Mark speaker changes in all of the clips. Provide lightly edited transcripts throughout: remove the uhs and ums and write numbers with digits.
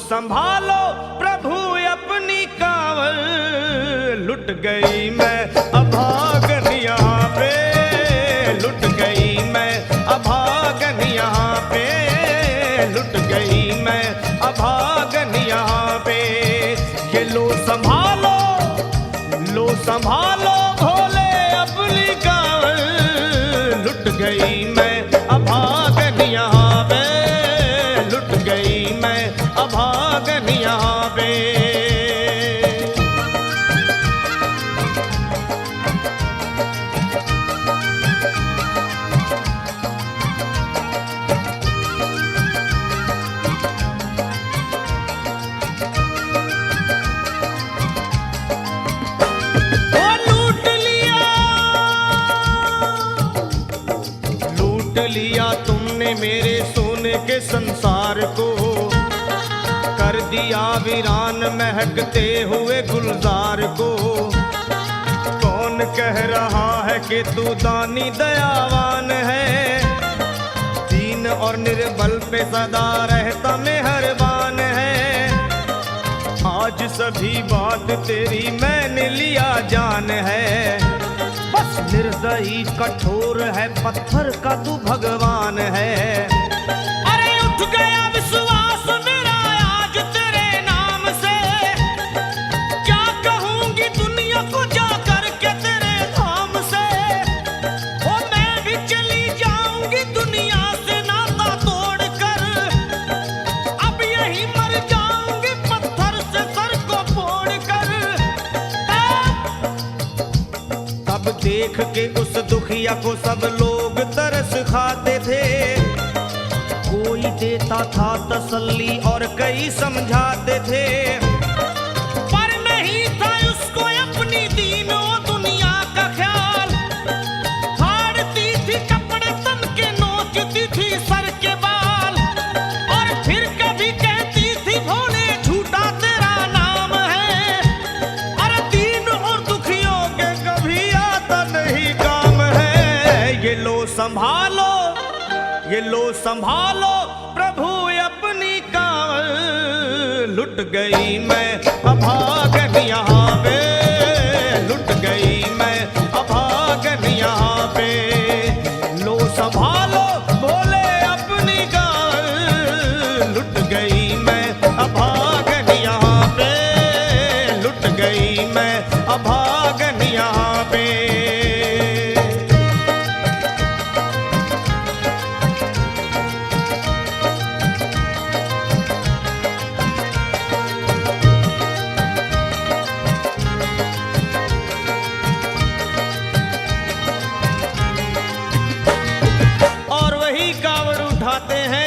Speaker 1: संभालो प्रभु अपनी कांवल, लुट गई मैं अभागन यहाँ पे, लुट गई मैं अभागन यहाँ पे, लुट गई मैं अभागन यहाँ पे। ये लो संभालो भोले अपनी कांवल, लुट गई मैं अभागन यहाँ पे, लुट गई मैं अभागन यहाँ पे। लूट लिया तुमने मेरे सोने के संसार को, कर दिया वीरान महकते हुए गुलजार को। कौन कह रहा है कि तू दानी दयावान है, दीन और निर्बल पे सदा रहता मेहरबान है। आज सभी बात तेरी मैंने लिया जान है, बस निर्दयी कठोर है पत्थर का तू भगवान है। अरे उठ गया विश्वास मेरा आज तेरे नाम से, क्या कहूंगी दुनिया को जाकर के तेरे धाम से। ओ मैं भी चली जाऊंगी दुनिया से नाता तोड़कर, अब यही मर जाऊंगी पत्थर से सर को फोड़कर। तब देख के उस दुखिया को सब लोग तरस खाते थे, कोई देता था तसल्ली और कई समझाते थे, पर नहीं था उसको अपनी दीनों दुनिया का ख्याल। फाड़ती थी कपड़े तन के, नोचती थी सर के बाल, और फिर कभी कहती थी भोले झूठा तेरा नाम है। अरे दीन और दुखियों के कभी आता नहीं काम है। ये लो संभालो प्रभु अपनी कांवल, लुट गई मैं अभागन यहाँ पे, लुट गई मैं अभागन यहाँ पे। लो संभालो भोले अपनी कांवल, लुट गई मैं अभागन यहाँ पे, लुट गई मैं अभागन यहाँ पे।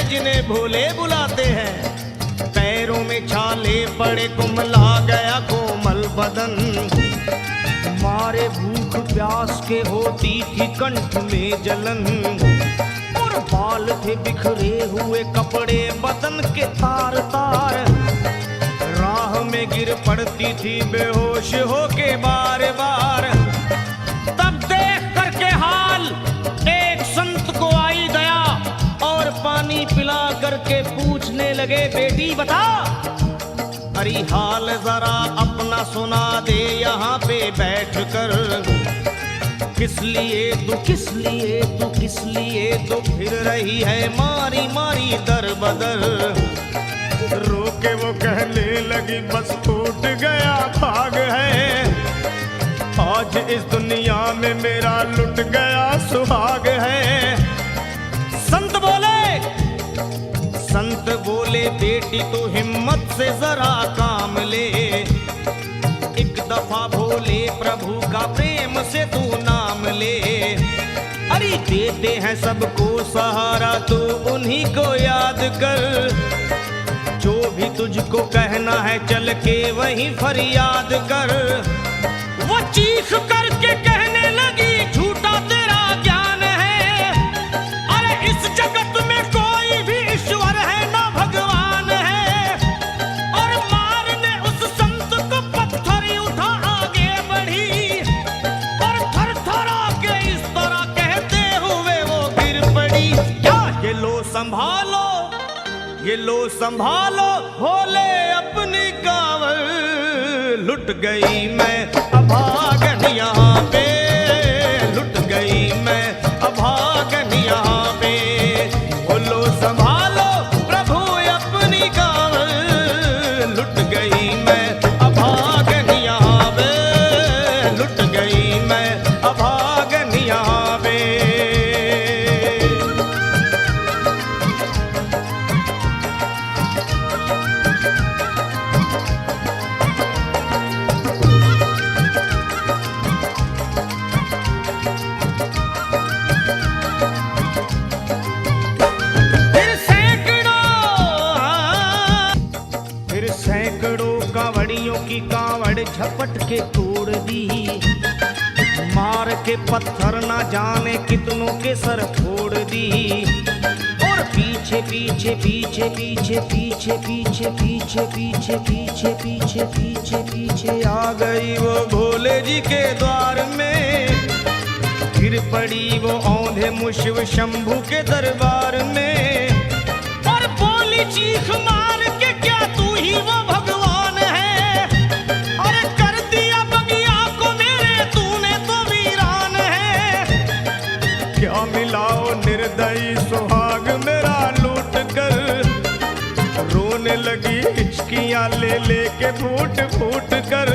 Speaker 1: जिन्हें भोले बुलाते हैं, पैरों में छाले पड़े कुम्हला गया कोमल बदन। मारे भूख प्यास के होती थी कंठ में जलन, और बाल थे बिखरे हुए कपड़े बदन के तार तार। राह में गिर पड़ती थी बेहोश होके बार बार। तब देख करके हाल एक संत को आई दया, और पानी पिला करके पूछने लगे बेटी बता, अरे हाल जरा अपना सुना दे यहाँ पे बैठ कर। किस लिए तू फिर रही है मारी मारी दर बदर। रोके वो कहने लगी बस टूट गया भाग है, आज इस दुनिया में मेरा लुट गया सुहाग है। संत बोले बेटी तो हिम्मत से जरा काम ले, एक दफा भोले प्रभु का प्रेम से तू नाम ले। अरे अरे देते हैं सबको सहारा तो उन्हीं को याद कर, जो भी तुझको कहना है चल के वहीं फरियाद कर। वो चीख करके कहने लगी झूठा तेरा ज्ञान है, अरे इस जगत में कोई भी ईश्वर है ना भगवान है। और मारने उस संत को पत्थर उठा आगे बढ़ी, और थर थरा के इस तरह कहते हुए वो गिर पड़ी। क्या ये लो संभालो, ये लो संभालो भोले अपनी कावल, लुट गई मैं अभागन यहाँ पे, लुट गई मैं अभागन यहाँ पे। बोलो संभालो प्रभु अपनी कावल, लुट गई मैं अभागन यहाँ पे, लुट गई मैं अभागन यहाँ पे। कांवड़ियों की कांवड़ झपट के तोड़ दी, मार के पत्थर ना जाने कितनों के सर फोड़ दी। और पीछे पीछे पीछे पीछे पीछे पीछे पीछे पीछे पीछे पीछे पीछे पीछे आ गई वो भोले जी के द्वार में, गिर पड़ी वो औंधे मुशिव शंभू के दरबार में। और बोली चीख मार के क्या तू ही वो भगवान है, अरे कर दिया बगिया को मेरे तूने तो वीरान है। क्या मिलाओ निर्दयी सुहाग मेरा लूट कर, रोने लगी हिचकियां ले लेके फूट फूट कर।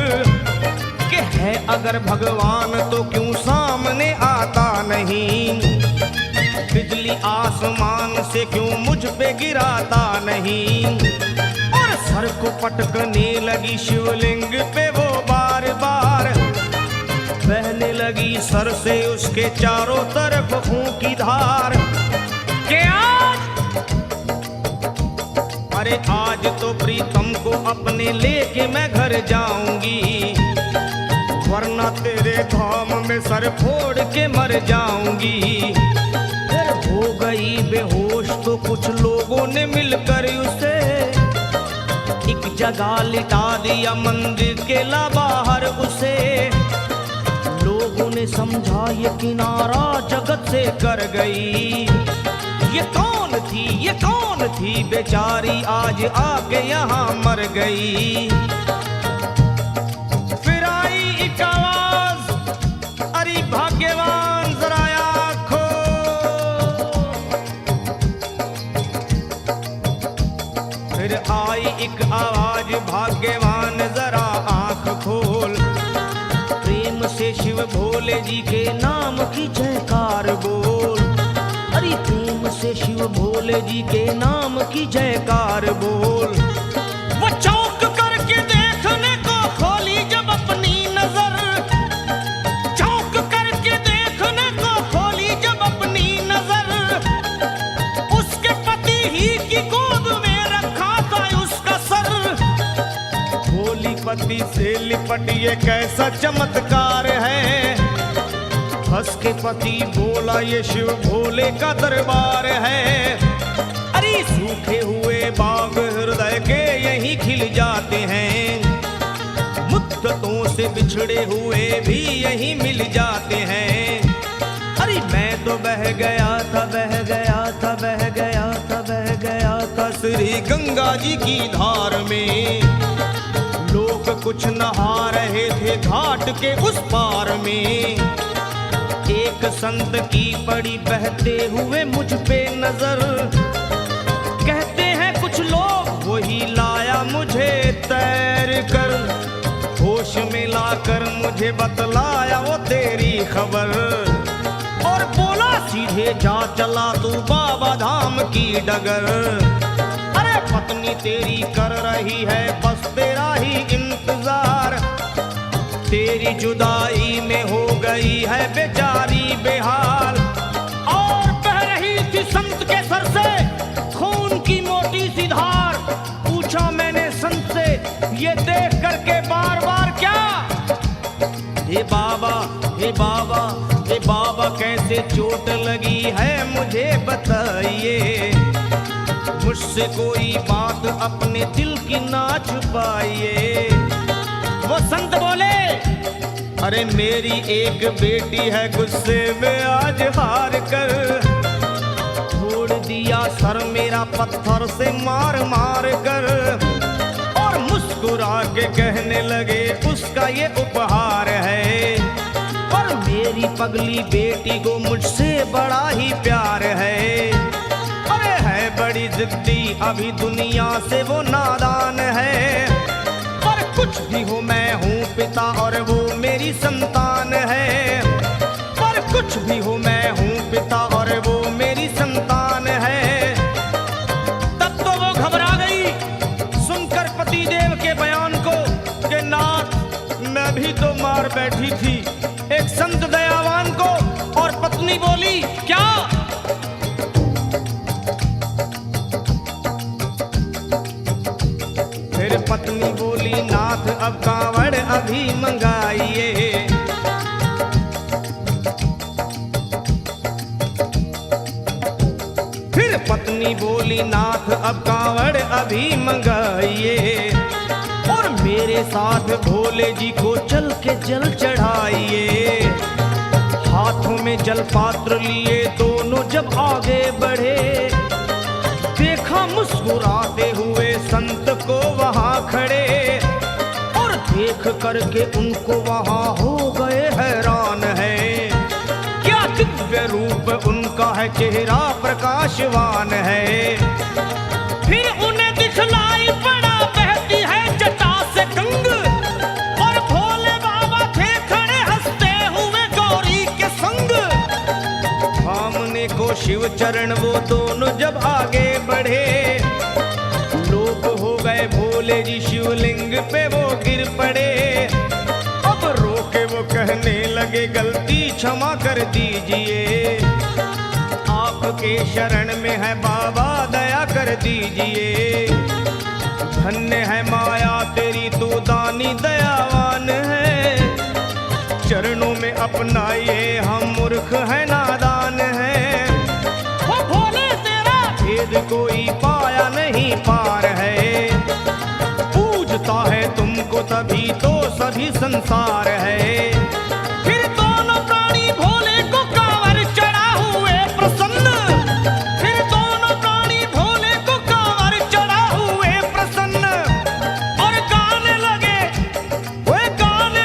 Speaker 1: कि है अगर भगवान तो क्यों सामने आता नहीं, बिजली आसमान से क्यों मुझ पे गिराता नहीं। और सर को पटकने लगी शिवलिंग पे वो बार बार, बहने लगी सर से उसके चारों तरफ खून की धार। के आज, अरे आज तो प्रीतम को अपने लेके मैं घर जाऊंगी, वरना तेरे धाम में सर फोड़ के मर जाऊंगी। फिर हो गई बेहोश तो कुछ लोगों ने मिलकर उसे एक जगह लिटा दिया मंदिर के ला बाहर उसे। लोगों ने समझा ये किनारा जगत से कर गई, ये कौन थी, ये कौन थी बेचारी आज आके यहाँ मर गई। फिर आई एक आवाज, अरे भाग्यवान जरा आँखो, फिर आई एक आवाज भाग्यवान जरा आँख खोल, प्रेम से शिव भोले जी के नाम की जयकार बोल। अरे प्रेम से शिव भोले जी के नाम की जयकार बोल। वो चौंक करके देखने को खोली जब अपनी नजर, चौंक करके देखने को खोली जब अपनी नजर, उसके पति ही की गोद में रखा था उसका सर। भोली पति से लिपट ये कैसा चमत्कार है, हंस के पति बोला ये शिव भोले का दरबार है। अरे सूखे हुए बाग हृदय के यहीं खिल जाते हैं, मुद्दतों से बिछड़े हुए भी यहीं मिल जाते हैं। अरे मैं तो बह गया था, बह गया था, बह गया था, बह गया था श्री गंगा जी की धार में। लोग कुछ नहा रहे थे घाट के उस पार में, एक संत की पड़ी बहते हुए मुझ पे नजर। कहते हैं कुछ लोग वही लाया मुझे तैर कर, होश में लाकर मुझे बतलाया वो तेरी खबर। और बोला सीधे जा चला तू बाबा धाम की डगर। अरे पत्नी तेरी कर रही है बस तेरा ही इंतजार, तेरी जुदाई में हो गई है बेचारी बेहाल। बाबा हे बाबा हे बाबा कैसे चोट लगी है मुझे बताइए, मुझसे कोई बात अपने दिल की ना छुपाइए। वो संत बोले अरे मेरी एक बेटी है गुस्से में आज हार कर, छोड़ दिया सर मेरा पत्थर से मार मार कर, और मुस्कुरा के कहने लगे उसका ये उपहार है, और मेरी पगली बेटी को मुझसे बड़ा ही प्यार है। अरे है बड़ी जिद्दी अभी दुनिया से वो नादान है, पर कुछ भी हो मैं हूँ पिता और वो मेरी संतान है, पर कुछ भी हो मैं हूँ पिता और वो मेरी संतान है। तब तो वो घबरा गई सुनकर पतिदेव के बयान को कि नाथ मैं भी तो मार बैठी थी एक संत दयावान को। और पत्नी बोली क्या? फिर पत्नी बोली नाथ अब कांवड़ अभी मंगाइए, फिर पत्नी बोली नाथ अब कांवड़ अभी मंगाइए, और मेरे साथ भोले जी को चल के जल चढ़ाइए। हाथों में जल पात्र लिए दोनों जब आगे बढ़े, देखा मुस्कुराते हुए संत को वहां खड़े, और देख करके उनको वहां हो गए हैरान है। क्या दिव्य रूप उनका है, चेहरा प्रकाशवान है। फिर उन्हें दिखलाई पड़ा बहती है जटा से गंग, और भोले बाबा थे खड़े हंसते हुए गौरी के संग। सामने को शिव चरण वो दोनों जब आगे बढ़े, लोग हो गए भोले जी शिवलिंग पे वो गिर पड़े। अब रोके वो कहने लगे गलती क्षमा कर दीजिए, आपके शरण में है बाबा दया कर दीजिए। धन्य है माया तेरी तू दानी दयावान है, चरणों में अपनाइए हम मूर्ख है नादान है। वो भोले तेरा भेद कोई पाया नहीं पार है, पूजता है तुमको तभी तो सभी संसार है। फिर दोनों प्राणी भोले को कांवर चढ़ा हुए प्रसन्न, फिर दोनों प्राणी भोले को कांवर चढ़ा हुए प्रसन्न, और गाने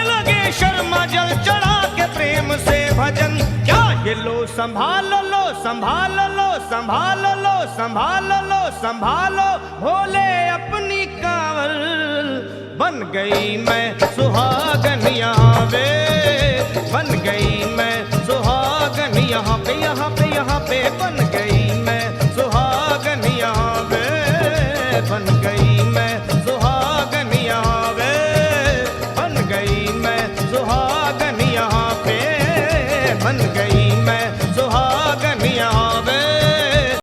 Speaker 1: लगे शर्मा जल चढ़ा के प्रेम से भजन। क्या ये लो संभालो लो संभालो लो संभालो लो संभालो लो संभालो, भोले अपनी कांवर बन गई मैं सुहागन यहाँ पे, बन गई मैं सुहागन यहाँ पे यहाँ पे यहाँ पे, बन गई मैं सुहागन यहाँ पे बन